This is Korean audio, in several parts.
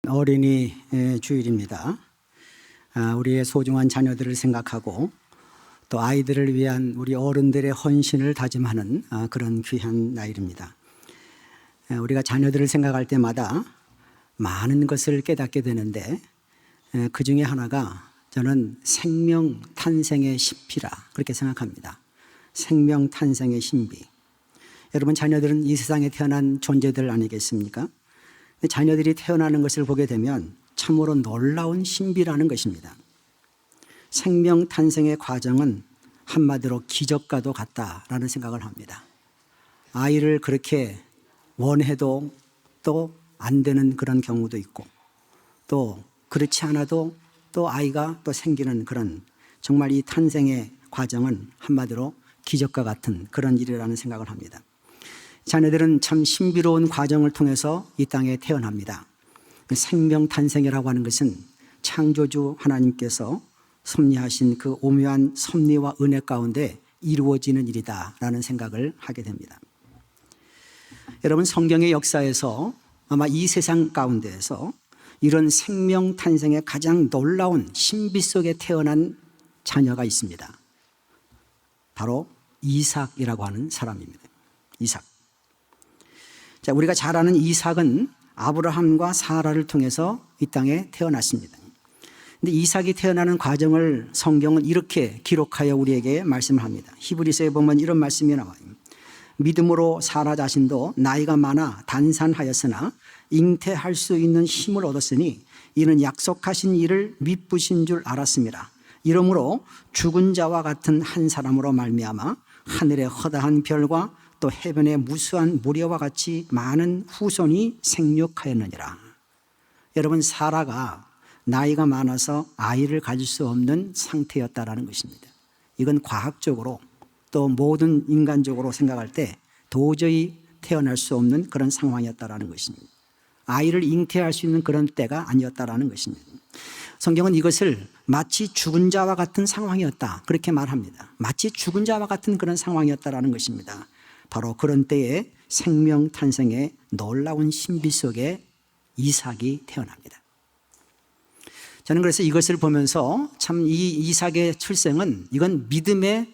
어린이 주일입니다. 우리의 소중한 자녀들을 생각하고 또 아이들을 위한 우리 어른들의 헌신을 다짐하는 그런 귀한 날입니다. 우리가 자녀들을 생각할 때마다 많은 것을 깨닫게 되는데 그 중에 하나가 저는 생명 탄생의 신비라 그렇게 생각합니다. 생명 탄생의 신비. 여러분, 자녀들은 이 세상에 태어난 존재들 아니겠습니까? 자녀들이 태어나는 것을 보게 되면 참으로 놀라운 신비라는 것입니다. 생명 탄생의 과정은 한마디로 기적과도 같다라는 생각을 합니다. 아이를 그렇게 원해도 또 안 되는 그런 경우도 있고, 또 그렇지 않아도 또 아이가 또 생기는 그런, 정말 이 탄생의 과정은 한마디로 기적과 같은 그런 일이라는 생각을 합니다. 자녀들은 참 신비로운 과정을 통해서 이 땅에 태어납니다. 생명 탄생이라고 하는 것은 창조주 하나님께서 섭리하신 그 오묘한 섭리와 은혜 가운데 이루어지는 일이다라는 생각을 하게 됩니다. 여러분, 성경의 역사에서 아마 이 세상 가운데에서 이런 생명 탄생의 가장 놀라운 신비 속에 태어난 자녀가 있습니다. 바로 이삭이라고 하는 사람입니다. 이삭. 자, 우리가 잘 아는 이삭은 아브라함과 사라를 통해서 이 땅에 태어났습니다. 근데 이삭이 태어나는 과정을 성경은 이렇게 기록하여 우리에게 말씀을 합니다. 히브리서에 보면 이런 말씀이 나와요. 믿음으로 사라 자신도 나이가 많아 단산하였으나 잉태할 수 있는 힘을 얻었으니 이는 약속하신 일을 미쁘신 줄 알았습니다. 이러므로 죽은 자와 같은 한 사람으로 말미암아 하늘의 허다한 별과 또 해변의 무수한 모래와 같이 많은 후손이 생육하였느니라. 여러분, 사라가 나이가 많아서 아이를 가질 수 없는 상태였다라는 것입니다. 이건 과학적으로 또 모든 인간적으로 생각할 때 도저히 태어날 수 없는 그런 상황이었다라는 것입니다. 아이를 잉태할 수 있는 그런 때가 아니었다라는 것입니다. 성경은 이것을 마치 죽은 자와 같은 상황이었다 그렇게 말합니다. 마치 죽은 자와 같은 그런 상황이었다라는 것입니다. 바로 그런 때에 생명 탄생의 놀라운 신비 속에 이삭이 태어납니다. 저는 그래서 이것을 보면서 참 이 이삭의 출생은 이건 믿음의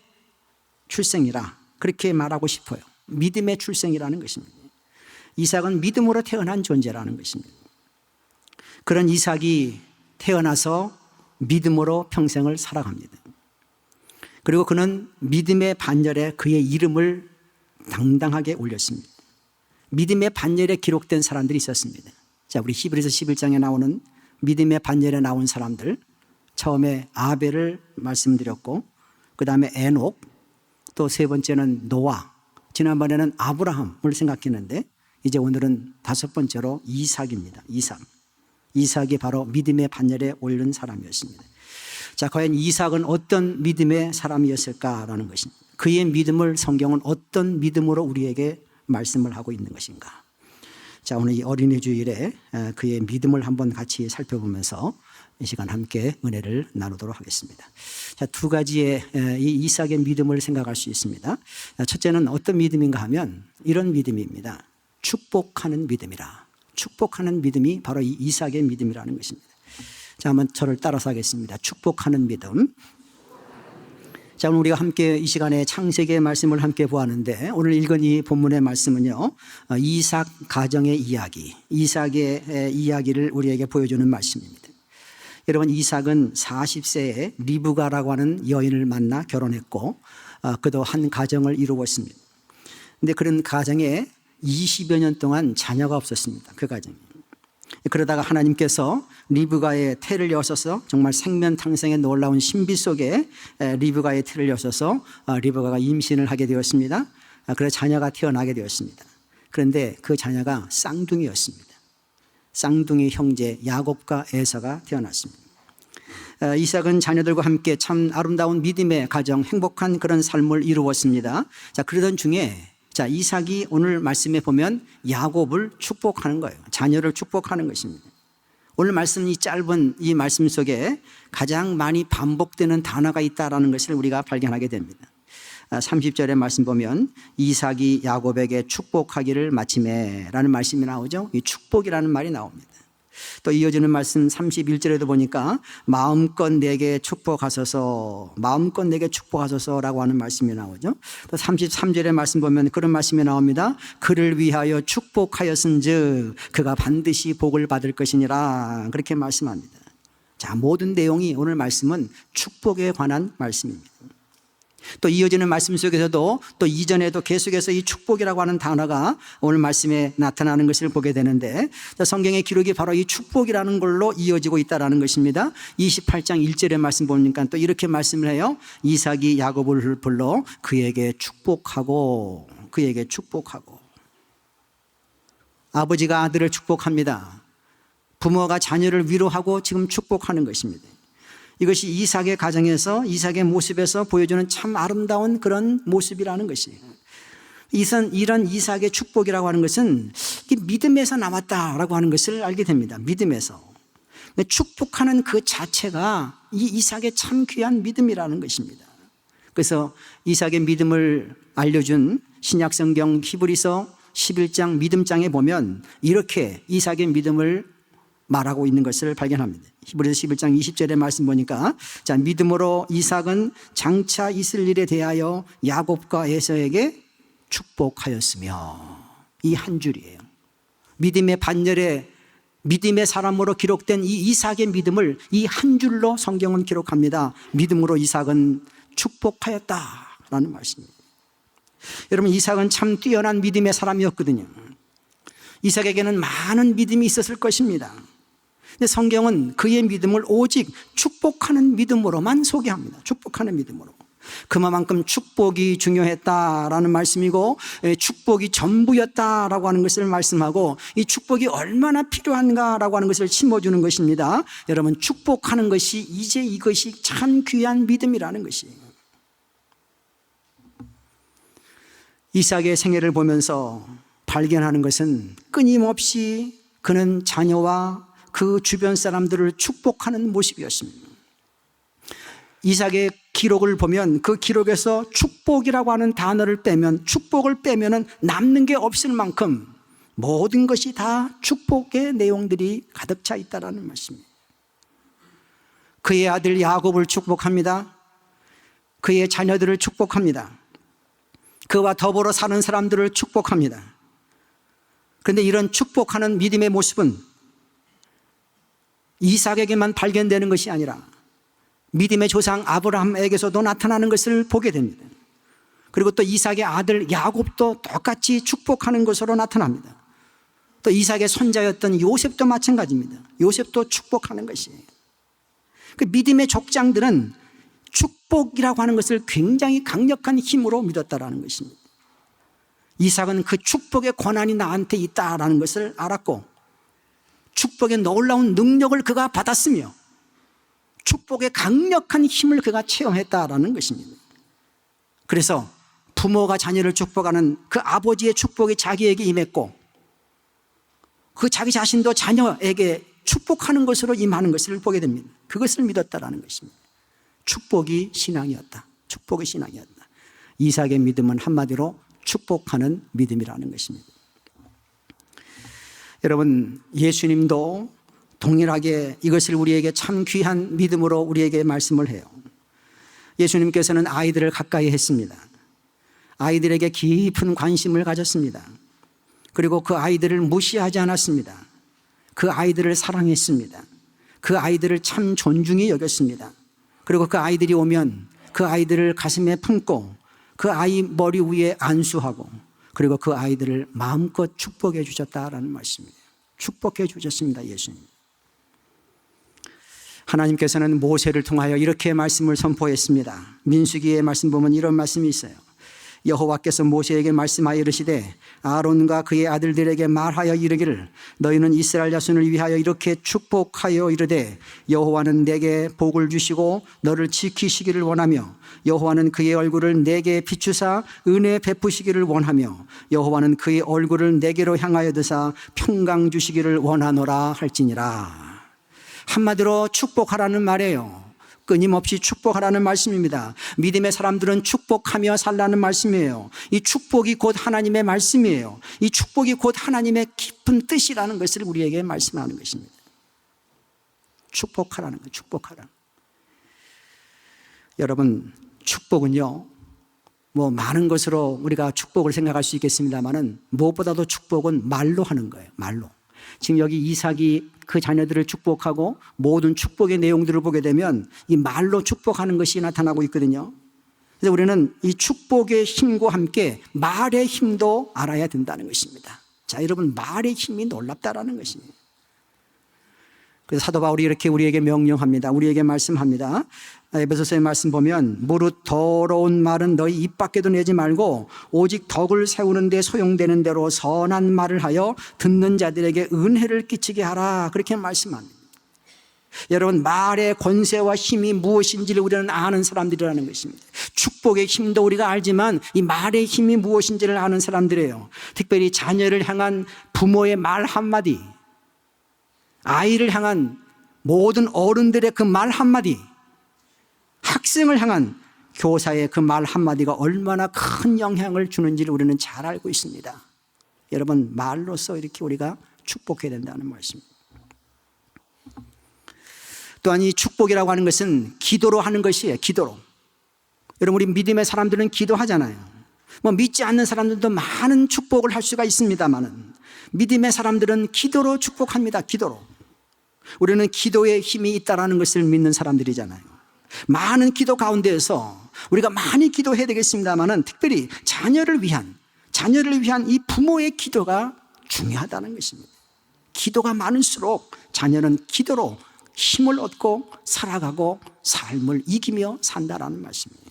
출생이라 그렇게 말하고 싶어요. 믿음의 출생이라는 것입니다. 이삭은 믿음으로 태어난 존재라는 것입니다. 그런 이삭이 태어나서 믿음으로 평생을 살아갑니다. 그리고 그는 믿음의 반열에 그의 이름을 당당하게 올렸습니다. 믿음의 반열에 기록된 사람들이 있었습니다. 자, 우리 히브리서 11장에 나오는 믿음의 반열에 나온 사람들, 처음에 아벨을 말씀드렸고 그 다음에 에녹, 또 세 번째는 노아, 지난번에는 아브라함을 생각했는데 이제 오늘은 다섯 번째로 이삭입니다. 이삭이 바로 믿음의 반열에 오른 사람이었습니다. 자, 과연 이삭은 어떤 믿음의 사람이었을까라는 것입니다. 그의 믿음을 성경은 어떤 믿음으로 우리에게 말씀을 하고 있는 것인가. 자, 오늘 이 어린이 주일에 그의 믿음을 한번 같이 살펴보면서 이 시간 함께 은혜를 나누도록 하겠습니다. 자, 두 가지의 이 이삭의 믿음을 생각할 수 있습니다. 첫째는 어떤 믿음인가 하면 이런 믿음입니다. 축복하는 믿음이라. 축복하는 믿음이 바로 이 이삭의 믿음이라는 것입니다. 자, 한번 저를 따라서 하겠습니다. 축복하는 믿음. 자, 오늘 우리가 함께 이 시간에 창세기의 말씀을 함께 보았는데 오늘 읽은 이 본문의 말씀은요, 이삭 가정의 이야기, 이삭의 이야기를 우리에게 보여주는 말씀입니다. 여러분, 이삭은 40세에 리브가라고 하는 여인을 만나 결혼했고 그도 한 가정을 이루었습니다. 그런데 그런 가정에 20여 년 동안 자녀가 없었습니다. 그 가정이. 그러다가 하나님께서 리브가의 태를 여셔서 정말 생명 탄생의 놀라운 신비 속에 리브가의 태를 여셔서 리브가가 임신을 하게 되었습니다. 그래서 자녀가 태어나게 되었습니다. 그런데 그 자녀가 쌍둥이였습니다. 쌍둥이 형제 야곱과 에서가 태어났습니다. 이삭은 자녀들과 함께 참 아름다운 믿음의 가정, 행복한 그런 삶을 이루었습니다. 자, 그러던 중에 자, 이삭이 오늘 말씀에 보면 야곱을 축복하는 거예요. 자녀를 축복하는 것입니다. 오늘 말씀, 이 짧은 이 말씀 속에 가장 많이 반복되는 단어가 있다라는 것을 우리가 발견하게 됩니다. 30절의 말씀 보면 이삭이 야곱에게 축복하기를 마치매 라는 말씀이 나오죠. 이 축복이라는 말이 나옵니다. 또 이어지는 말씀 31절에도 보니까 마음껏 내게 축복하소서, 마음껏 내게 축복하소서라고 하는 말씀이 나오죠. 또 33절의 말씀 보면 그런 말씀이 나옵니다. 그를 위하여 축복하였은즉 그가 반드시 복을 받을 것이니라, 그렇게 말씀합니다. 자, 모든 내용이 오늘 말씀은 축복에 관한 말씀입니다. 또 이어지는 말씀 속에서도 또 이전에도 계속해서 이 축복이라고 하는 단어가 오늘 말씀에 나타나는 것을 보게 되는데, 성경의 기록이 바로 이 축복이라는 걸로 이어지고 있다는 것입니다. 28장 1절의 말씀 보니까 또 이렇게 말씀을 해요. 이삭이 야곱을 불러 그에게 축복하고, 그에게 축복하고. 아버지가 아들을 축복합니다. 부모가 자녀를 위로하고 지금 축복하는 것입니다. 이것이 이삭의 가정에서, 이삭의 모습에서 보여주는 참 아름다운 그런 모습이라는 것이에요. 이런 이삭의 축복이라고 하는 것은 믿음에서 나왔다라고 하는 것을 알게 됩니다. 믿음에서. 축복하는 그 자체가 이 이삭의 참 귀한 믿음이라는 것입니다. 그래서 이삭의 믿음을 알려준 신약성경 히브리서 11장 믿음장에 보면 이렇게 이삭의 믿음을 말하고 있는 것을 발견합니다. 히브리서 11장 20절의 말씀 보니까, 자, 믿음으로 이삭은 장차 있을 일에 대하여 야곱과 에서에게 축복하였으며, 이 한 줄이에요. 믿음의 반열에 믿음의 사람으로 기록된 이 이삭의 믿음을 이 한 줄로 성경은 기록합니다. 믿음으로 이삭은 축복하였다라는 말씀입니다. 여러분, 이삭은 참 뛰어난 믿음의 사람이었거든요. 이삭에게는 많은 믿음이 있었을 것입니다. 근데 성경은 그의 믿음을 오직 축복하는 믿음으로만 소개합니다. 축복하는 믿음으로. 그만큼 축복이 중요했다라는 말씀이고, 축복이 전부였다라고 하는 것을 말씀하고, 이 축복이 얼마나 필요한가라고 하는 것을 심어주는 것입니다. 여러분, 축복하는 것이 이제 이것이 참 귀한 믿음이라는 것이에요. 이삭의 생애를 보면서 발견하는 것은 끊임없이 그는 자녀와 그 주변 사람들을 축복하는 모습이었습니다. 이삭의 기록을 보면 그 기록에서 축복이라고 하는 단어를 빼면, 축복을 빼면은 남는 게 없을 만큼 모든 것이 다 축복의 내용들이 가득 차 있다라는 말씀입니다. 그의 아들 야곱을 축복합니다. 그의 자녀들을 축복합니다. 그와 더불어 사는 사람들을 축복합니다. 그런데 이런 축복하는 믿음의 모습은 이삭에게만 발견되는 것이 아니라 믿음의 조상 아브라함에게서도 나타나는 것을 보게 됩니다. 그리고 또 이삭의 아들 야곱도 똑같이 축복하는 것으로 나타납니다. 또 이삭의 손자였던 요셉도 마찬가지입니다. 요셉도 축복하는 것이에요. 그 믿음의 족장들은 축복이라고 하는 것을 굉장히 강력한 힘으로 믿었다라는 것입니다. 이삭은 그 축복의 권한이 나한테 있다라는 것을 알았고, 축복의 놀라운 능력을 그가 받았으며 축복의 강력한 힘을 그가 체험했다라는 것입니다. 그래서 부모가 자녀를 축복하는 그 아버지의 축복이 자기에게 임했고, 그 자기 자신도 자녀에게 축복하는 것으로 임하는 것을 보게 됩니다. 그것을 믿었다라는 것입니다. 축복이 신앙이었다. 축복이 신앙이었다. 이삭의 믿음은 한마디로 축복하는 믿음이라는 것입니다. 여러분, 예수님도 동일하게 이것을 우리에게 참 귀한 믿음으로 우리에게 말씀을 해요. 예수님께서는 아이들을 가까이 했습니다. 아이들에게 깊은 관심을 가졌습니다. 그리고 그 아이들을 무시하지 않았습니다. 그 아이들을 사랑했습니다. 그 아이들을 참 존중히 여겼습니다. 그리고 그 아이들이 오면 그 아이들을 가슴에 품고 그 아이 머리 위에 안수하고, 그리고 그 아이들을 마음껏 축복해 주셨다라는 말씀이에요. 축복해 주셨습니다, 예수님. 하나님께서는 모세를 통하여 이렇게 말씀을 선포했습니다. 민수기의 말씀 보면 이런 말씀이 있어요. 여호와께서 모세에게 말씀하여 이르시되 아론과 그의 아들들에게 말하여 이르기를 너희는 이스라엘 자손을 위하여 이렇게 축복하여 이르되 여호와는 내게 복을 주시고 너를 지키시기를 원하며 여호와는 그의 얼굴을 내게 비추사 은혜 베푸시기를 원하며 여호와는 그의 얼굴을 내게로 향하여 드사 평강 주시기를 원하노라 할지니라. 한마디로 축복하라는 말이에요. 끊임없이 축복하라는 말씀입니다. 믿음의 사람들은 축복하며 살라는 말씀이에요. 이 축복이 곧 하나님의 말씀이에요. 이 축복이 곧 하나님의 깊은 뜻이라는 것을 우리에게 말씀하는 것입니다. 축복하라는 거예요. 축복하라. 여러분, 축복은요, 뭐 많은 것으로 우리가 축복을 생각할 수 있겠습니다만은 무엇보다도 축복은 말로 하는 거예요. 말로. 지금 여기 이삭이 그 자녀들을 축복하고 모든 축복의 내용들을 보게 되면 이 말로 축복하는 것이 나타나고 있거든요. 그래서 우리는 이 축복의 힘과 함께 말의 힘도 알아야 된다는 것입니다. 자, 여러분, 말의 힘이 놀랍다라는 것입니다. 그래서 사도 바울이 이렇게 우리에게 명령합니다. 우리에게 말씀합니다. 에베소서의 말씀 보면 무릇 더러운 말은 너희 입 밖에도 내지 말고 오직 덕을 세우는 데 소용되는 대로 선한 말을 하여 듣는 자들에게 은혜를 끼치게 하라. 그렇게 말씀합니다. 여러분, 말의 권세와 힘이 무엇인지를 우리는 아는 사람들이라는 것입니다. 축복의 힘도 우리가 알지만 이 말의 힘이 무엇인지를 아는 사람들이에요. 특별히 자녀를 향한 부모의 말 한마디, 아이를 향한 모든 어른들의 그 말 한마디, 학생을 향한 교사의 그 말 한마디가 얼마나 큰 영향을 주는지를 우리는 잘 알고 있습니다. 여러분, 말로써 이렇게 우리가 축복해야 된다는 말씀입니다. 또한 이 축복이라고 하는 것은 기도로 하는 것이에요. 기도로. 여러분, 우리 믿음의 사람들은 기도하잖아요. 뭐 믿지 않는 사람들도 많은 축복을 할 수가 있습니다만은 믿음의 사람들은 기도로 축복합니다. 기도로. 우리는 기도에 힘이 있다라는 것을 믿는 사람들이잖아요. 많은 기도 가운데에서 우리가 많이 기도해야 되겠습니다만은 특별히 자녀를 위한 이 부모의 기도가 중요하다는 것입니다. 기도가 많을수록 자녀는 기도로 힘을 얻고 살아가고 삶을 이기며 산다라는 말씀이에요.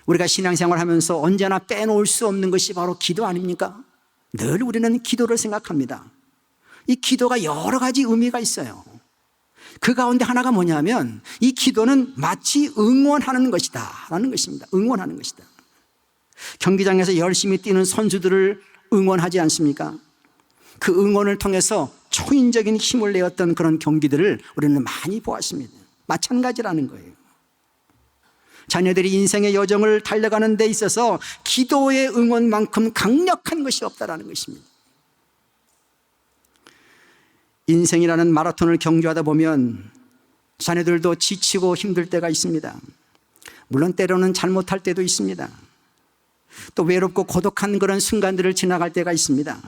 우리가 신앙생활 하면서 언제나 빼놓을 수 없는 것이 바로 기도 아닙니까? 늘 우리는 기도를 생각합니다. 이 기도가 여러 가지 의미가 있어요. 그 가운데 하나가 뭐냐면 이 기도는 마치 응원하는 것이다 라는 것입니다. 응원하는 것이다. 경기장에서 열심히 뛰는 선수들을 응원하지 않습니까? 그 응원을 통해서 초인적인 힘을 내었던 그런 경기들을 우리는 많이 보았습니다. 마찬가지라는 거예요. 자녀들이 인생의 여정을 달려가는 데 있어서 기도의 응원만큼 강력한 것이 없다라는 것입니다. 인생이라는 마라톤을 경주하다 보면 자녀들도 지치고 힘들 때가 있습니다. 물론 때로는 잘못할 때도 있습니다. 또 외롭고 고독한 그런 순간들을 지나갈 때가 있습니다.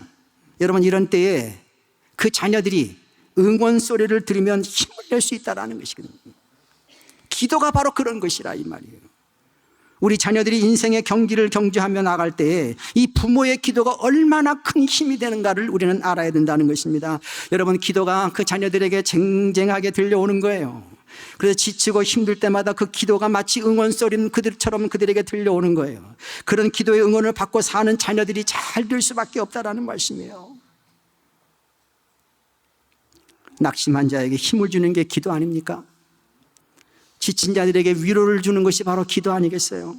여러분, 이런 때에 그 자녀들이 응원 소리를 들으면 힘을 낼 수 있다는 것이거든요. 기도가 바로 그런 것이라 이 말이에요. 우리 자녀들이 인생의 경기를 경주하며 나갈 때에 이 부모의 기도가 얼마나 큰 힘이 되는가를 우리는 알아야 된다는 것입니다. 여러분, 기도가 그 자녀들에게 쟁쟁하게 들려오는 거예요. 그래서 지치고 힘들 때마다 그 기도가 마치 응원 소리는 그들처럼 그들에게 들려오는 거예요. 그런 기도의 응원을 받고 사는 자녀들이 잘 될 수밖에 없다라는 말씀이에요. 낙심한 자에게 힘을 주는 게 기도 아닙니까? 지친 자들에게 위로를 주는 것이 바로 기도 아니겠어요?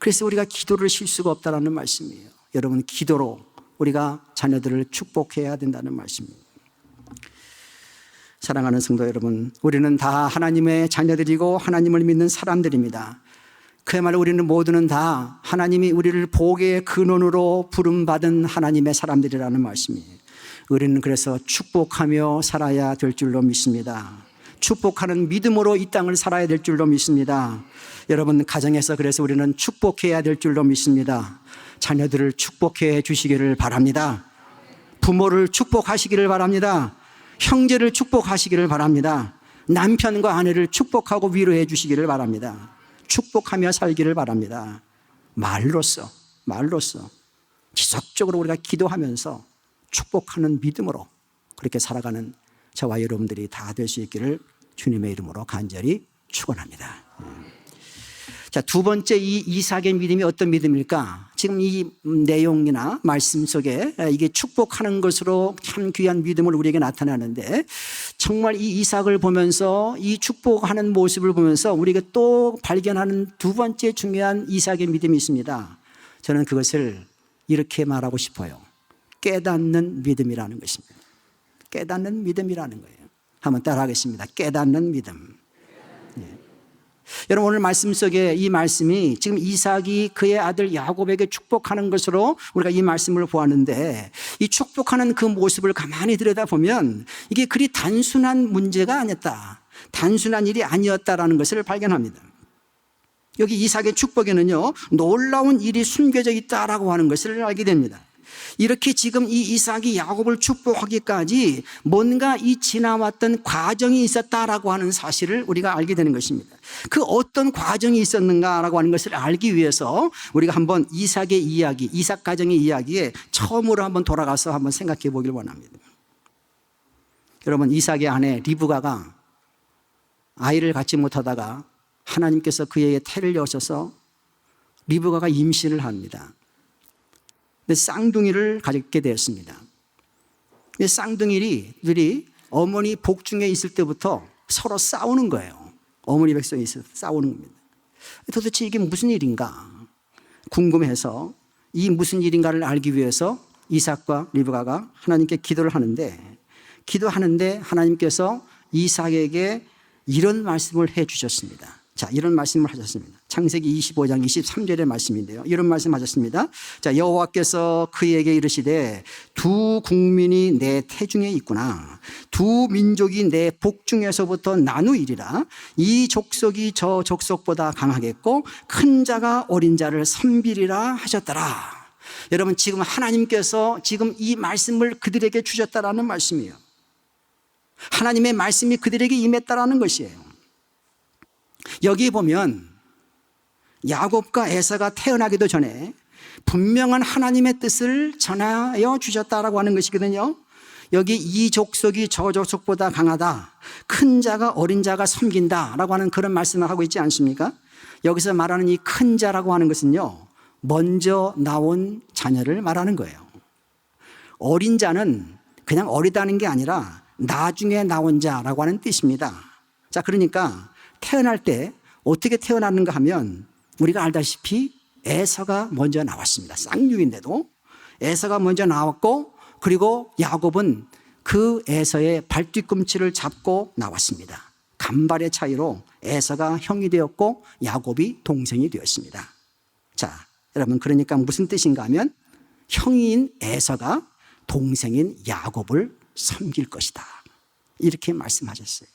그래서 우리가 기도를 쉴 수가 없다는 말씀이에요. 여러분, 기도로 우리가 자녀들을 축복해야 된다는 말씀입니다. 사랑하는 성도 여러분, 우리는 다 하나님의 자녀들이고 하나님을 믿는 사람들입니다. 그야말로 우리는 모두는 다 하나님이 우리를 복의 근원으로 부름받은 하나님의 사람들이라는 말씀이에요. 우리는 그래서 축복하며 살아야 될 줄로 믿습니다. 축복하는 믿음으로 이 땅을 살아야 될 줄로 믿습니다. 여러분, 가정에서 그래서 우리는 축복해야 될 줄로 믿습니다. 자녀들을 축복해 주시기를 바랍니다. 부모를 축복하시기를 바랍니다. 형제를 축복하시기를 바랍니다. 남편과 아내를 축복하고 위로해 주시기를 바랍니다. 축복하며 살기를 바랍니다. 말로써 지속적으로 우리가 기도하면서 축복하는 믿음으로 그렇게 살아가는 저와 여러분들이 다 될 수 있기를 주님의 이름으로 간절히 축원합니다. 자, 두 번째 이 이삭의 믿음이 어떤 믿음일까? 지금 이 내용이나 말씀 속에 이게 축복하는 것으로 참 귀한 믿음을 우리에게 나타나는데 정말 이 이삭을 보면서 이 축복하는 모습을 보면서 우리가 또 발견하는 두 번째 중요한 이삭의 믿음이 있습니다. 저는 그것을 이렇게 말하고 싶어요. 깨닫는 믿음이라는 것입니다. 깨닫는 믿음이라는 거예요. 한번 따라하겠습니다. 깨닫는 믿음. 예. 여러분, 오늘 말씀 속에 이 말씀이 지금 이삭이 그의 아들 야곱에게 축복하는 것으로 우리가 이 말씀을 보았는데, 이 축복하는 그 모습을 가만히 들여다보면 이게 그리 단순한 문제가 아니었다, 단순한 일이 아니었다라는 것을 발견합니다. 여기 이삭의 축복에는요, 놀라운 일이 숨겨져 있다라고 하는 것을 알게 됩니다. 이렇게 지금 이 이삭이 야곱을 축복하기까지 뭔가 이 지나왔던 과정이 있었다라고 하는 사실을 우리가 알게 되는 것입니다. 그 어떤 과정이 있었는가라고 하는 것을 알기 위해서 우리가 한번 이삭의 이야기, 이삭 가정의 이야기에 처음으로 한번 돌아가서 한번 생각해 보길 원합니다. 여러분, 이삭의 아내 리브가가 아이를 갖지 못하다가 하나님께서 그에게 태를 여셔서 리브가가 임신을 합니다. 쌍둥이를 가졌게 되었습니다. 쌍둥이들이 어머니 복중에 있을 때부터 서로 싸우는 거예요. 어머니 백성에 있어서 싸우는 겁니다. 도대체 이게 무슨 일인가 궁금해서 이 무슨 일인가를 알기 위해서 이삭과 리브가가 하나님께 기도를 하는데, 하나님께서 이삭에게 이런 말씀을 해 주셨습니다. 자, 이런 말씀을 하셨습니다. 창세기 25장 23절의 말씀인데요, 이런 말씀 하셨습니다. 자, 여호와께서 그에게 이르시되 두 국민이 내 태중에 있구나. 두 민족이 내 복중에서부터 나누이리라. 이 족속이 저 족속보다 강하겠고 큰 자가 어린 자를 섬기리라 하셨더라. 여러분, 지금 하나님께서 지금 이 말씀을 그들에게 주셨다라는 말씀이에요. 하나님의 말씀이 그들에게 임했다라는 것이에요. 여기 보면 야곱과 에사가 태어나기도 전에 분명한 하나님의 뜻을 전하여 주셨다라고 하는 것이거든요. 여기 이 족속이 저 족속보다 강하다, 큰 자가 어린 자가 섬긴다라고 하는 그런 말씀을 하고 있지 않습니까? 여기서 말하는 이 큰 자라고 하는 것은요, 먼저 나온 자녀를 말하는 거예요. 어린 자는 그냥 어리다는 게 아니라 나중에 나온 자라고 하는 뜻입니다. 자, 그러니까 태어날 때 어떻게 태어났는가 하면 우리가 알다시피 에서가 먼저 나왔습니다. 쌍육인데도 에서가 먼저 나왔고, 그리고 야곱은 그 에서의 발뒤꿈치를 잡고 나왔습니다. 간발의 차이로 에서가 형이 되었고 야곱이 동생이 되었습니다. 자, 여러분, 그러니까 무슨 뜻인가 하면 형인 에서가 동생인 야곱을 섬길 것이다, 이렇게 말씀하셨어요.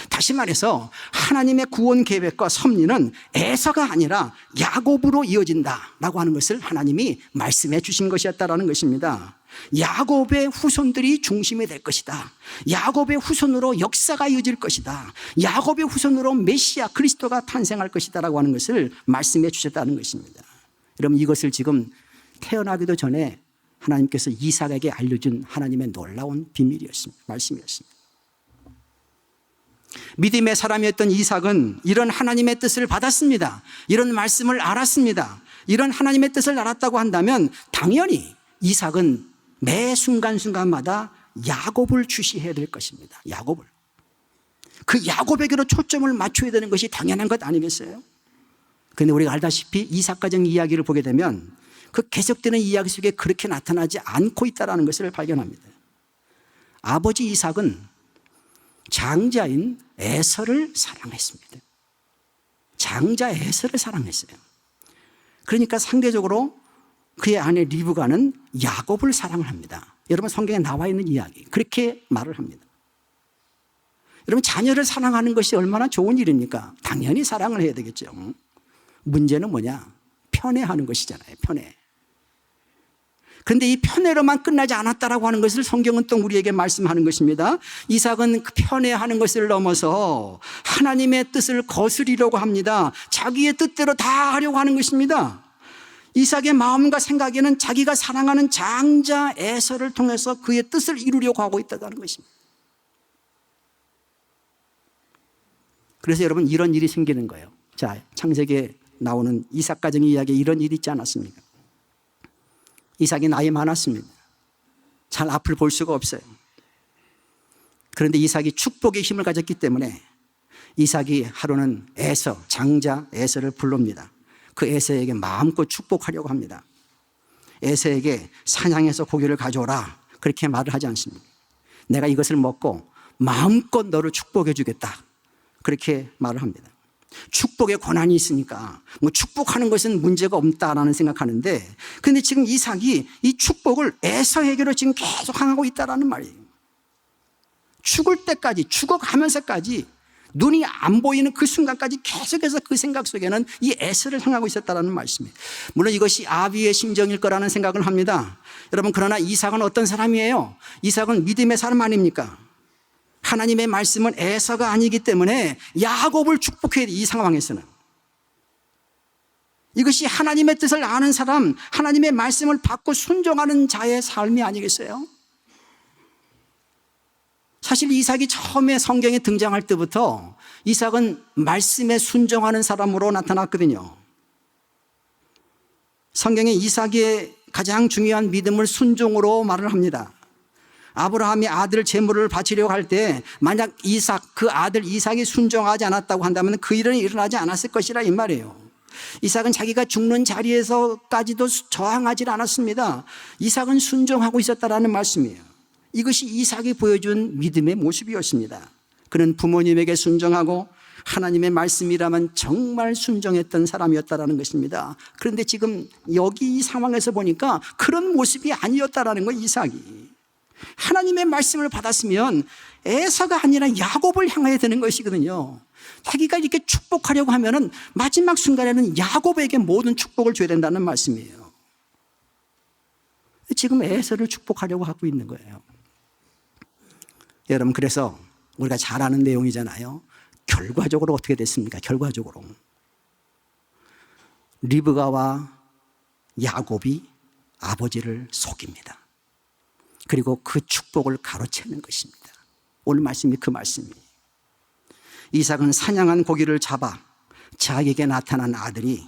다시 말해서 하나님의 구원 계획과 섭리는 에서가 아니라 야곱으로 이어진다라고 하는 것을 하나님이 말씀해 주신 것이었다라는 것입니다. 야곱의 후손들이 중심이 될 것이다. 야곱의 후손으로 역사가 이어질 것이다. 야곱의 후손으로 메시아 그리스도가 탄생할 것이다라고 하는 것을 말씀해 주셨다는 것입니다. 여러분, 이것을 지금 태어나기도 전에 하나님께서 이삭에게 알려준 하나님의 놀라운 비밀이었습니다. 말씀이었습니다. 믿음의 사람이었던 이삭은 이런 하나님의 뜻을 받았습니다. 이런 말씀을 알았습니다. 이런 하나님의 뜻을 알았다고 한다면 당연히 이삭은 매 순간순간마다 야곱을 주시해야 될 것입니다. 야곱을. 그 야곱에게로 초점을 맞춰야 되는 것이 당연한 것 아니겠어요? 그런데 우리가 알다시피 이삭 가정 이야기를 보게 되면 그 계속되는 이야기 속에 그렇게 나타나지 않고 있다는 것을 발견합니다. 아버지 이삭은 장자인 에서를 사랑했습니다. 장자 에서를 사랑했어요. 그러니까 상대적으로 그의 아내 리브가는 야곱을 사랑을 합니다. 여러분, 성경에 나와 있는 이야기, 그렇게 말을 합니다. 여러분, 자녀를 사랑하는 것이 얼마나 좋은 일입니까? 당연히 사랑을 해야 되겠죠. 문제는 뭐냐? 편애하는 것이잖아요. 편애. 그런데 이 편애로만 끝나지 않았다라고 하는 것을 성경은 또 우리에게 말씀하는 것입니다. 이삭은 그 편애하는 것을 넘어서 하나님의 뜻을 거스리려고 합니다. 자기의 뜻대로 다 하려고 하는 것입니다. 이삭의 마음과 생각에는 자기가 사랑하는 장자 에서를 통해서 그의 뜻을 이루려고 하고 있다는 것입니다. 그래서 여러분, 이런 일이 생기는 거예요. 자, 창세기에 나오는 이삭 가정의 이야기에 이런 일이 있지 않았습니까? 이삭이 나이 많았습니다. 잘 앞을 볼 수가 없어요. 그런데 이삭이 축복의 힘을 가졌기 때문에 이삭이 하루는 에서, 장자 에서를 부릅니다. 그 에서에게 마음껏 축복하려고 합니다. 에서에게 사냥해서 고기를 가져오라, 그렇게 말을 하지 않습니다. 내가 이것을 먹고 마음껏 너를 축복해 주겠다, 그렇게 말을 합니다. 축복의 권한이 있으니까 뭐 축복하는 것은 문제가 없다라는 생각하는데, 근데 지금 이삭이 이 축복을 에서에게로 지금 계속 향하고 있다라는 말이에요. 죽을 때까지, 죽어가면서까지, 눈이 안 보이는 그 순간까지 계속해서 그 생각 속에는 이 에서를 향하고 있었다라는 말씀이에요. 물론 이것이 아비의 심정일 거라는 생각을 합니다. 여러분, 그러나 이삭은 어떤 사람이에요? 이삭은 믿음의 사람 아닙니까? 하나님의 말씀은 에서가 아니기 때문에 야곱을 축복해야 돼. 이 상황에서는 이것이 하나님의 뜻을 아는 사람, 하나님의 말씀을 받고 순종하는 자의 삶이 아니겠어요? 사실 이삭이 처음에 성경에 등장할 때부터 이삭은 말씀에 순종하는 사람으로 나타났거든요. 성경에 이삭의 가장 중요한 믿음을 순종으로 말을 합니다. 아브라함이 아들 제물을 바치려고 할 때 만약 그 아들 이삭이 순종하지 않았다고 한다면 그 일은 일어나지 않았을 것이라 이 말이에요. 이삭은 자기가 죽는 자리에서까지도 저항하지 않았습니다. 이삭은 순종하고 있었다라는 말씀이에요. 이것이 이삭이 보여준 믿음의 모습이었습니다. 그는 부모님에게 순종하고 하나님의 말씀이라면 정말 순종했던 사람이었다라는 것입니다. 그런데 지금 여기 이 상황에서 보니까 그런 모습이 아니었다라는 거예요. 이삭이 하나님의 말씀을 받았으면 에서가 아니라 야곱을 향해야 되는 것이거든요. 자기가 이렇게 축복하려고 하면은 마지막 순간에는 야곱에게 모든 축복을 줘야 된다는 말씀이에요. 지금 에서를 축복하려고 하고 있는 거예요. 여러분, 그래서 우리가 잘 아는 내용이잖아요. 결과적으로 어떻게 됐습니까? 결과적으로 리브가와 야곱이 아버지를 속입니다. 그리고 그 축복을 가로채는 것입니다. 오늘 말씀이 그 말씀이에요. 이삭은 사냥한 고기를 잡아 자기에게 나타난 아들이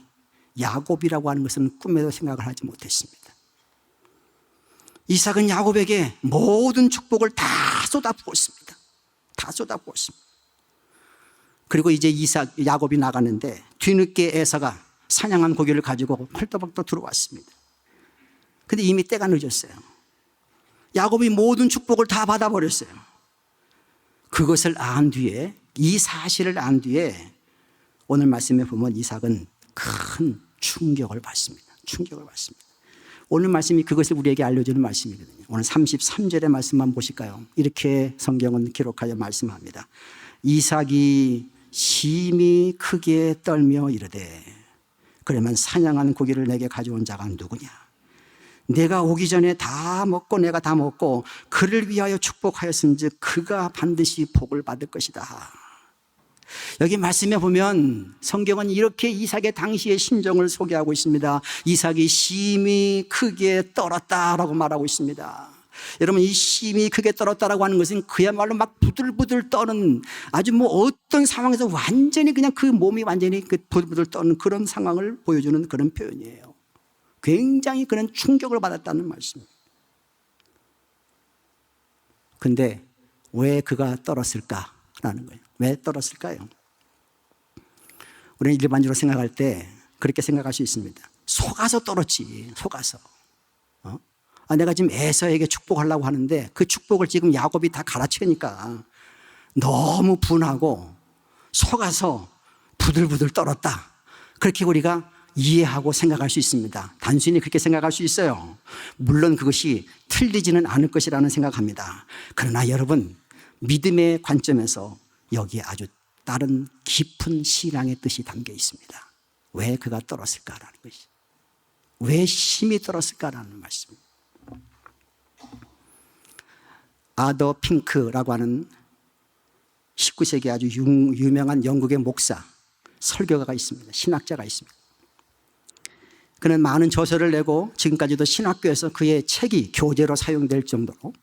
야곱이라고 하는 것은 꿈에도 생각을 하지 못했습니다. 이삭은 야곱에게 모든 축복을 다 쏟아부었습니다. 다 쏟아부었습니다. 그리고 이제 야곱이 나가는데 뒤늦게 에서가 사냥한 고기를 가지고 펄떡펄떡 들어왔습니다. 근데 이미 때가 늦었어요. 야곱이 모든 축복을 다 받아버렸어요. 그것을 안 뒤에, 이 사실을 안 뒤에 오늘 말씀에 보면 이삭은 큰 충격을 받습니다. 충격을 받습니다. 오늘 말씀이 그것을 우리에게 알려주는 말씀이거든요. 오늘 33절의 말씀만 보실까요? 이렇게 성경은 기록하여 말씀합니다. 이삭이 심히 크게 떨며 이르되 그러면 사냥한 고기를 내게 가져온 자가 누구냐? 내가 오기 전에 다 먹고 내가 다 먹고 그를 위하여 축복하였은즉 그가 반드시 복을 받을 것이다. 여기 말씀에 보면 성경은 이렇게 이삭의 당시의 심정을 소개하고 있습니다. 이삭이 심히 크게 떨었다라고 말하고 있습니다. 여러분, 이 심히 크게 떨었다라고 하는 것은 그야말로 막 부들부들 떠는, 아주 뭐 어떤 상황에서 완전히 그냥 그 몸이 완전히 그 부들부들 떠는 그런 상황을 보여주는 그런 표현이에요. 굉장히 그런 충격을 받았다는 말씀입니다. 근데 왜 그가 떨었을까라는 거예요. 왜 떨었을까요? 우리는 일반적으로 생각할 때 그렇게 생각할 수 있습니다. 속아서 떨었지, 속아서. 내가 지금 에서에게 축복하려고 하는데 그 축복을 지금 야곱이 다 갈아채니까 너무 분하고 속아서 부들부들 떨었다. 그렇게 우리가 이해하고 생각할 수 있습니다. 단순히 그렇게 생각할 수 있어요. 물론 그것이 틀리지는 않을 것이라는 생각합니다. 그러나 여러분, 믿음의 관점에서 여기에 아주 다른 깊은 신앙의 뜻이 담겨 있습니다. 왜 그가 떨었을까라는 것이, 왜 심히 떨었을까라는 말씀입니다. 아더 핑크라고 하는 19세기 아주 유명한 영국의 목사, 설교가가 있습니다. 신학자가 있습니다. 그는 많은 저서를 내고 지금까지도 신학교에서 그의 책이 교재로 사용될 정도로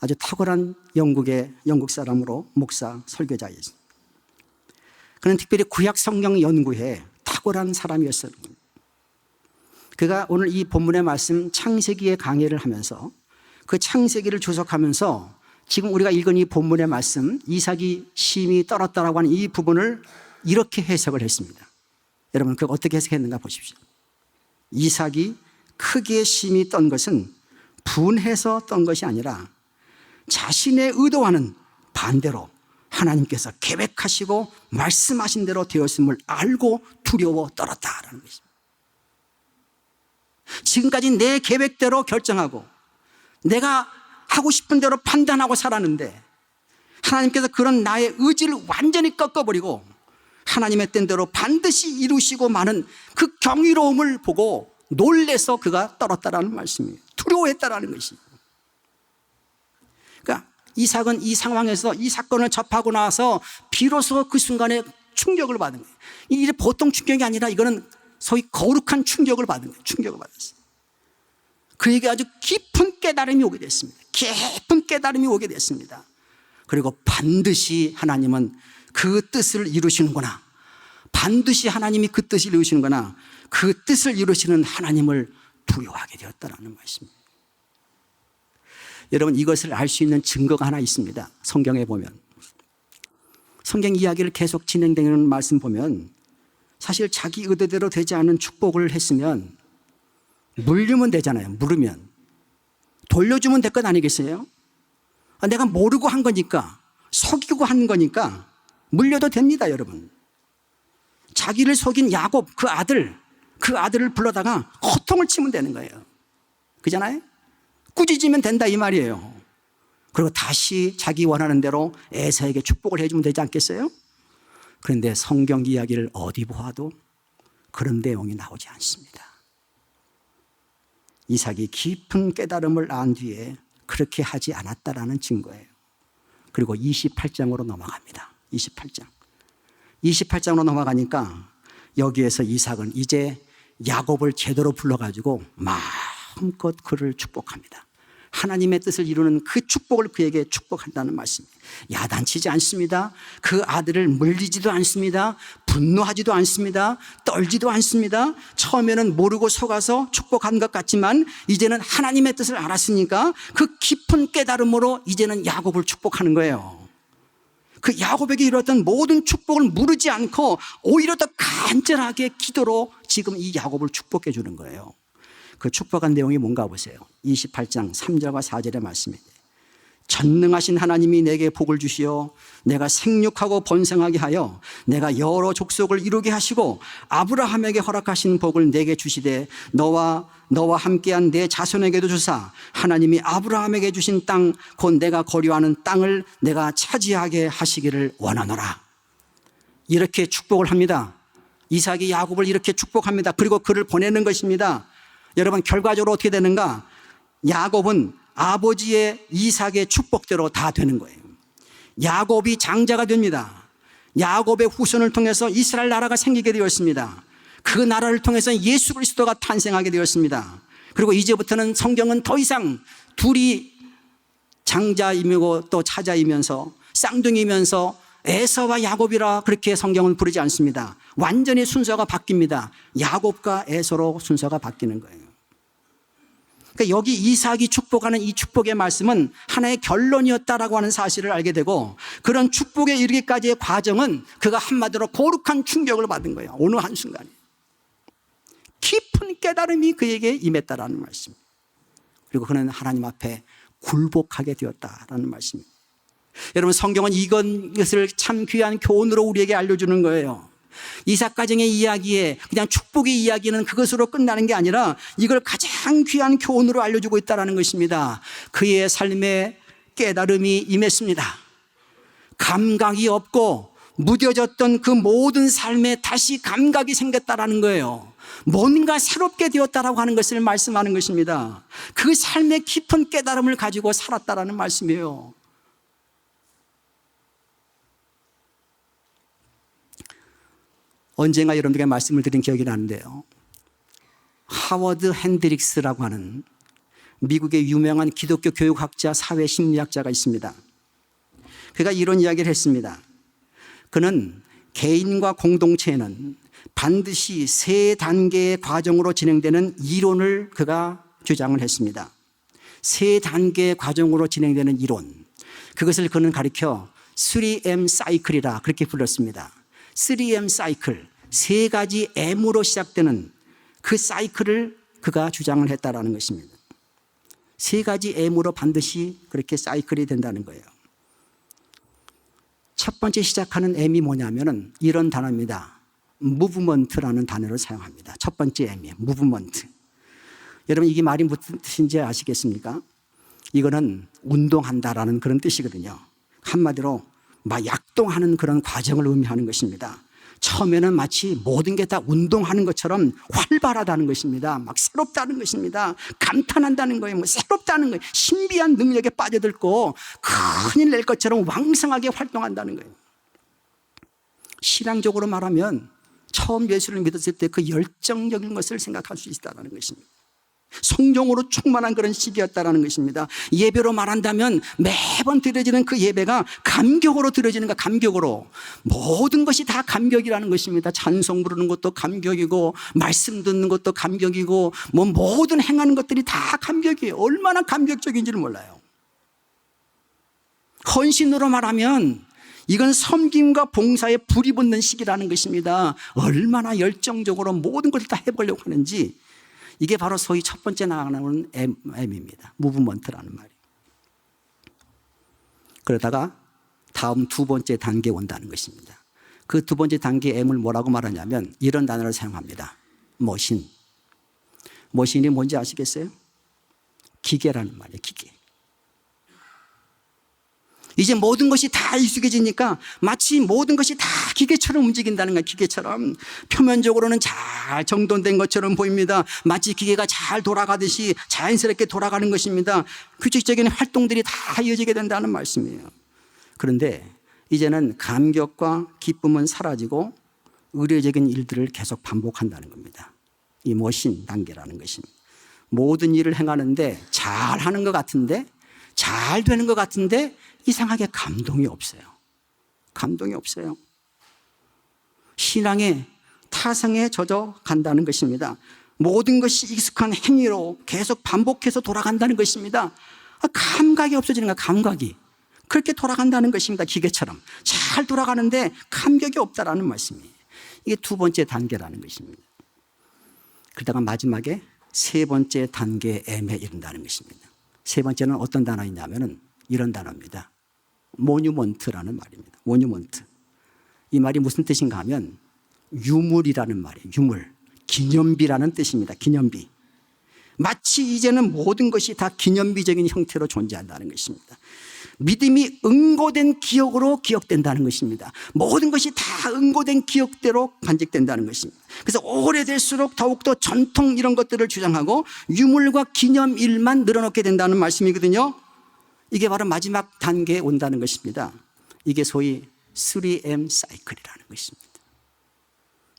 아주 탁월한 영국 사람으로 목사, 설교자였습니다. 그는 특별히 구약 성경 연구에 탁월한 사람이었어요. 그가 오늘 이 본문의 말씀 창세기의 강의를 하면서 그 창세기를 주석하면서 지금 우리가 읽은 이 본문의 말씀 이삭이 심히 떨었다라고 하는 이 부분을 이렇게 해석을 했습니다. 여러분, 그거 어떻게 해석했는가 보십시오. 이삭이 크게 심히 떤 것은 분해서 떤 것이 아니라 자신의 의도와는 반대로 하나님께서 계획하시고 말씀하신 대로 되었음을 알고 두려워 떨었다라는 것입니다. 지금까지 내 계획대로 결정하고 내가 하고 싶은 대로 판단하고 살았는데 하나님께서 그런 나의 의지를 완전히 꺾어버리고 하나님의 뜻대로 반드시 이루시고 마는 그 경이로움을 보고 놀래서 그가 떨었다라는 말씀이에요. 두려워했다라는 것입니다. 그러니까 이삭은 이 상황에서 이 사건을 접하고 나서 비로소 그 순간에 충격을 받은 거예요. 이게 보통 충격이 아니라 이거는 소위 거룩한 충격을 받은 거예요. 충격을 받았어요. 그에게 아주 깊은 깨달음이 오게 됐습니다. 깊은 깨달음이 오게 됐습니다. 그리고 반드시 하나님은 그 뜻을 이루시는구나. 반드시 하나님이 그 뜻을 이루시는구나. 그 뜻을 이루시는 하나님을 두려워하게 되었다는 말씀입니다. 여러분, 이것을 알 수 있는 증거가 하나 있습니다. 성경에 보면, 성경 이야기를 계속 진행되는 말씀 보면 사실 자기 의도대로 되지 않은 축복을 했으면 물리면 되잖아요. 물으면 돌려주면 될 것 아니겠어요? 내가 모르고 한 거니까, 속이고 한 거니까 물려도 됩니다. 여러분, 자기를 속인 야곱 그 아들을 불러다가 호통을 치면 되는 거예요. 그잖아요? 꾸짖으면 된다 이 말이에요. 그리고 다시 자기 원하는 대로 에사에게 축복을 해주면 되지 않겠어요? 그런데 성경 이야기를 어디 보아도 그런 내용이 나오지 않습니다. 이삭이 깊은 깨달음을 안 뒤에 그렇게 하지 않았다라는 증거예요. 그리고 28장으로 넘어갑니다. 28장으로 넘어가니까 여기에서 이삭은 이제 야곱을 제대로 불러가지고 마음껏 그를 축복합니다. 하나님의 뜻을 이루는 그 축복을 그에게 축복한다는 말씀입니다. 야단치지 않습니다. 그 아들을 물리지도 않습니다. 분노하지도 않습니다. 떨지도 않습니다. 처음에는 모르고 속아서 축복한 것 같지만 이제는 하나님의 뜻을 알았으니까 그 깊은 깨달음으로 이제는 야곱을 축복하는 거예요. 그 야곱에게 이루었던 모든 축복을 무르지 않고 오히려 더 간절하게 기도로 지금 이 야곱을 축복해 주는 거예요. 그 축복한 내용이 뭔가 보세요. 28장 3절과 4절의 말씀입니다. 전능하신 하나님이 내게 복을 주시어 내가 생육하고 번성하게 하여 내가 여러 족속을 이루게 하시고 아브라함에게 허락하신 복을 내게 주시되 너와 함께한 내 자손에게도 주사 하나님이 아브라함에게 주신 땅 곧 내가 거류하는 땅을 내가 차지하게 하시기를 원하노라. 이렇게 축복을 합니다. 이삭이 야곱을 이렇게 축복합니다. 그리고 그를 보내는 것입니다. 여러분, 결과적으로 어떻게 되는가? 야곱은 아버지의 이삭의 축복대로 다 되는 거예요. 야곱이 장자가 됩니다. 야곱의 후손을 통해서 이스라엘 나라가 생기게 되었습니다. 그 나라를 통해서 예수 그리스도가 탄생하게 되었습니다. 그리고 이제부터는 성경은 더 이상 둘이 장자이고 또 차자이면서 쌍둥이면서 에서와 야곱이라 그렇게 성경을 부르지 않습니다. 완전히 순서가 바뀝니다. 야곱과 에서로 순서가 바뀌는 거예요. 그러니까 여기 이삭이 축복하는 이 축복의 말씀은 하나의 결론이었다라고 하는 사실을 알게 되고 그런 축복에 이르기까지의 과정은 그가 한마디로 거룩한 충격을 받은 거예요. 어느 한순간에. 깊은 깨달음이 그에게 임했다라는 말씀. 그리고 그는 하나님 앞에 굴복하게 되었다라는 말씀입니다. 여러분, 성경은 이것을 참 귀한 교훈으로 우리에게 알려주는 거예요. 이삭 가정의 이야기에 그냥 축복의 이야기는 그것으로 끝나는 게 아니라 이걸 가장 귀한 교훈으로 알려주고 있다는 것입니다. 그의 삶에 깨달음이 임했습니다. 감각이 없고 무뎌졌던 그 모든 삶에 다시 감각이 생겼다는 거예요. 뭔가 새롭게 되었다라고 하는 것을 말씀하는 것입니다. 그 삶의 깊은 깨달음을 가지고 살았다라는 말씀이에요. 언젠가 여러분들에게 말씀을 드린 기억이 나는데요. 하워드 핸드릭스라고 하는 미국의 유명한 기독교 교육학자, 사회심리학자가 있습니다. 그가 이런 이야기를 했습니다. 그는 개인과 공동체에는 반드시 3단계의 과정으로 진행되는 이론을 그가 주장을 했습니다. 3단계의 과정으로 진행되는 이론. 그것을 그는 가리켜 3M 사이클이라 그렇게 불렀습니다. 3M 사이클, 3가지 M으로 시작되는 그 사이클을 그가 주장을 했다라는 것입니다. 3가지 M으로 반드시 그렇게 사이클이 된다는 거예요. 첫 번째 시작하는 M이 뭐냐면은 이런 단어입니다. 무브먼트라는 단어를 사용합니다. 첫 번째 M이에요. 무브먼트. 여러분 이게 말이 무슨 뜻인지 아시겠습니까? 이거는 운동한다라는 그런 뜻이거든요. 한마디로 막 약동하는 그런 과정을 의미하는 것입니다. 처음에는 마치 모든 게 다 운동하는 것처럼 활발하다는 것입니다. 막 새롭다는 것입니다. 감탄한다는 거예요. 뭐 새롭다는 거예요. 신비한 능력에 빠져들고 큰일 낼 것처럼 왕성하게 활동한다는 거예요. 신앙적으로 말하면 처음 예수를 믿었을 때 그 열정적인 것을 생각할 수 있다는 것입니다. 성령으로 충만한 그런 시기였다는 것입니다. 예배로 말한다면 매번 드려지는 그 예배가 감격으로 드려지는 거, 감격으로. 모든 것이 다 감격이라는 것입니다. 찬송 부르는 것도 감격이고, 말씀 듣는 것도 감격이고, 뭐 모든 행하는 것들이 다 감격이에요. 얼마나 감격적인지를 몰라요. 헌신으로 말하면 이건 섬김과 봉사에 불이 붙는 시기라는 것입니다. 얼마나 열정적으로 모든 것을 다 해보려고 하는지, 이게 바로 소위 첫 번째 나가는 M입니다. 무브먼트라는 말이. 그러다가 다음 두 번째 단계에 온다는 것입니다. 그 두 번째 단계 M을 뭐라고 말하냐면 이런 단어를 사용합니다. 머신. 머신이 뭔지 아시겠어요? 기계라는 말이에요. 기계. 이제 모든 것이 다 익숙해지니까 마치 모든 것이 다 기계처럼 움직인다는 거예요. 기계처럼. 표면적으로는 잘 정돈된 것처럼 보입니다. 마치 기계가 잘 돌아가듯이 자연스럽게 돌아가는 것입니다. 규칙적인 활동들이 다 이어지게 된다는 말씀이에요. 그런데 이제는 감격과 기쁨은 사라지고 의례적인 일들을 계속 반복한다는 겁니다. 이 머신 단계라는 것입니다. 모든 일을 행하는데 잘하는 것 같은데, 잘 되는 것 같은데 이상하게 감동이 없어요. 감동이 없어요. 신앙의 타성에 젖어 간다는 것입니다. 모든 것이 익숙한 행위로 계속 반복해서 돌아간다는 것입니다. 감각이 없어지는 거야, 감각이. 그렇게 돌아간다는 것입니다. 기계처럼. 잘 돌아가는데 감격이 없다라는 말씀이에요. 이게 두 번째 단계라는 것입니다. 그러다가 마지막에 세 번째 단계의 M에 이른다는 것입니다. 세 번째는 어떤 단어이냐면은 이런 단어입니다. 모뉴먼트라는 말입니다. 모뉴먼트. 이 말이 무슨 뜻인가 하면 유물이라는 말이에요. 유물. 기념비라는 뜻입니다. 기념비. 마치 이제는 모든 것이 다 기념비적인 형태로 존재한다는 것입니다. 믿음이 응고된 기억으로 기억된다는 것입니다. 모든 것이 다 응고된 기억대로 간직된다는 것입니다. 그래서 오래될수록 더욱더 전통 이런 것들을 주장하고 유물과 기념일만 늘어놓게 된다는 말씀이거든요. 이게 바로 마지막 단계에 온다는 것입니다. 이게 소위 3M 사이클이라는 것입니다.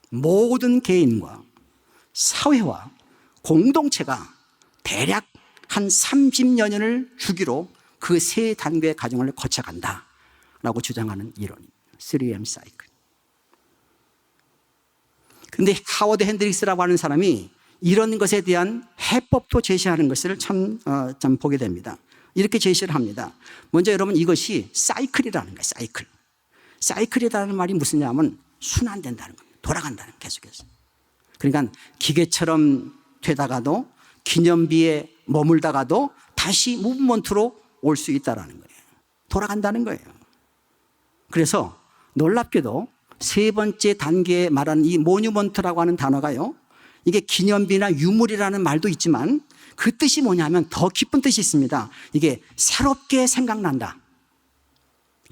모든 개인과 사회와 공동체가 대략 한 30여년을 주기로 그 세 단계의 과정을 거쳐간다라고 주장하는 이론입니다. 3M 사이클. 그런데 하워드 핸드릭스라고 하는 사람이 이런 것에 대한 해법도 제시하는 것을 참 보게 됩니다. 이렇게 제시를 합니다. 먼저 여러분 이것이 사이클이라는 거예요. 사이클. 사이클이라는 말이 무슨냐면 순환된다는 겁니다. 돌아간다는 거예요. 계속해서. 그러니까 기계처럼 되다가도 기념비에 머물다가도 다시 무브먼트로 올 수 있다는 거예요. 돌아간다는 거예요. 그래서 놀랍게도 세 번째 단계에 말하는 이 모뉴먼트라고 하는 단어가요, 이게 기념비나 유물이라는 말도 있지만 그 뜻이 뭐냐면 더 깊은 뜻이 있습니다. 이게 새롭게 생각난다,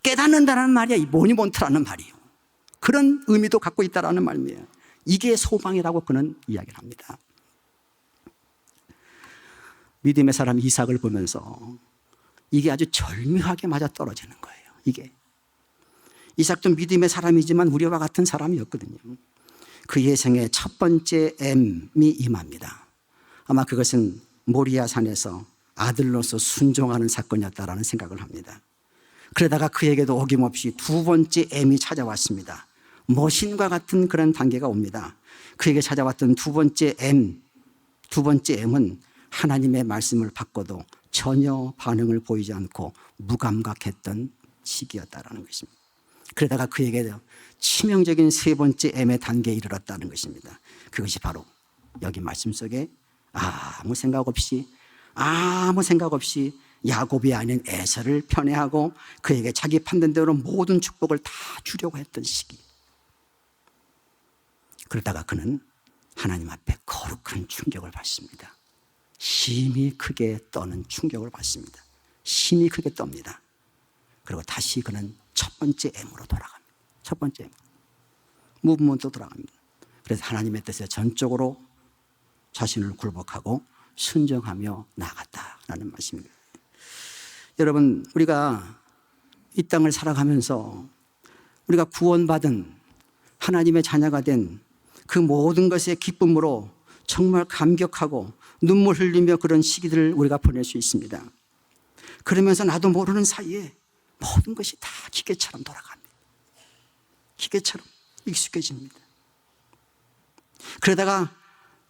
깨닫는다는 말이야. 이 모뉴먼트라는 말이에요. 그런 의미도 갖고 있다는 말이에요. 이게 소망이라고 그는 이야기를 합니다. 믿음의 사람 이삭을 보면서 이게 아주 절묘하게 맞아떨어지는 거예요. 이게 이삭도 믿음의 사람이지만 우리와 같은 사람이었거든요. 그 예생의 첫 번째 M이 임합니다. 아마 그것은 모리아 산에서 아들로서 순종하는 사건이었다라는 생각을 합니다. 그러다가 그에게도 어김없이 두 번째 M이 찾아왔습니다. 머신과 같은 그런 단계가 옵니다. 그에게 찾아왔던 두 번째 M은 하나님의 말씀을 받고도 전혀 반응을 보이지 않고 무감각했던 시기였다라는 것입니다. 그러다가 그에게 치명적인 세 번째 M의 단계에 이르렀다는 것입니다. 그것이 바로 여기 말씀 속에 아무 생각 없이 야곱이 아닌 에서를 편애하고 그에게 자기 판단대로 모든 축복을 다 주려고 했던 시기. 그러다가 그는 하나님 앞에 거룩한 충격을 받습니다. 심히 크게 떠는 충격을 받습니다. 심히 크게 떱니다. 그리고 다시 그는 첫 번째 M으로 돌아갑니다. 첫 번째 M. 무브먼트로 돌아갑니다. 그래서 하나님의 뜻에 전적으로 자신을 굴복하고 순종하며 나아갔다라는 말씀입니다. 여러분, 우리가 이 땅을 살아가면서 우리가 구원받은 하나님의 자녀가 된 그 모든 것의 기쁨으로 정말 감격하고 눈물 흘리며 그런 시기들을 우리가 보낼 수 있습니다. 그러면서 나도 모르는 사이에 모든 것이 다 기계처럼 돌아갑니다. 기계처럼 익숙해집니다. 그러다가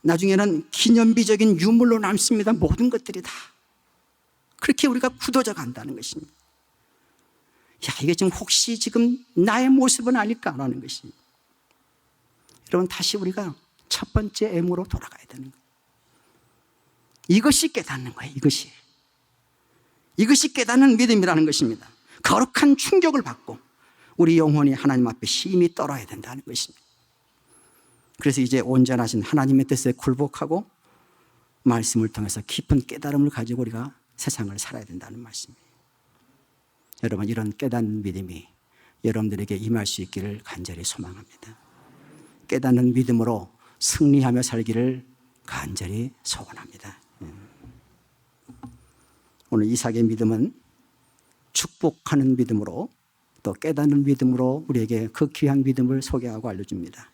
나중에는 기념비적인 유물로 남습니다. 모든 것들이 다. 그렇게 우리가 굳어져 간다는 것입니다. 야, 이게 지금 혹시 지금 나의 모습은 아닐까라는 것입니다. 여러분, 다시 우리가 첫 번째 M으로 돌아가야 되는 거예요. 이것이 깨닫는 거예요. 이것이 깨닫는 믿음이라는 것입니다. 거룩한 충격을 받고 우리 영혼이 하나님 앞에 심히 떨어야 된다는 것입니다. 그래서 이제 온전하신 하나님의 뜻에 굴복하고 말씀을 통해서 깊은 깨달음을 가지고 우리가 세상을 살아야 된다는 말씀이에요. 여러분, 이런 깨닫는 믿음이 여러분들에게 임할 수 있기를 간절히 소망합니다. 깨닫는 믿음으로 승리하며 살기를 간절히 소원합니다. 오늘 이삭의 믿음은 축복하는 믿음으로 또 깨닫는 믿음으로 우리에게 그 귀한 믿음을 소개하고 알려줍니다.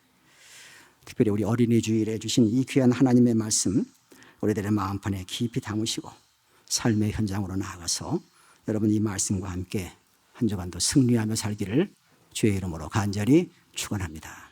특별히 우리 어린이 주일에 주신 이 귀한 하나님의 말씀 우리들의 마음판에 깊이 담으시고 삶의 현장으로 나아가서 여러분 이 말씀과 함께 한 주간도 승리하며 살기를 주의 이름으로 간절히 축원합니다.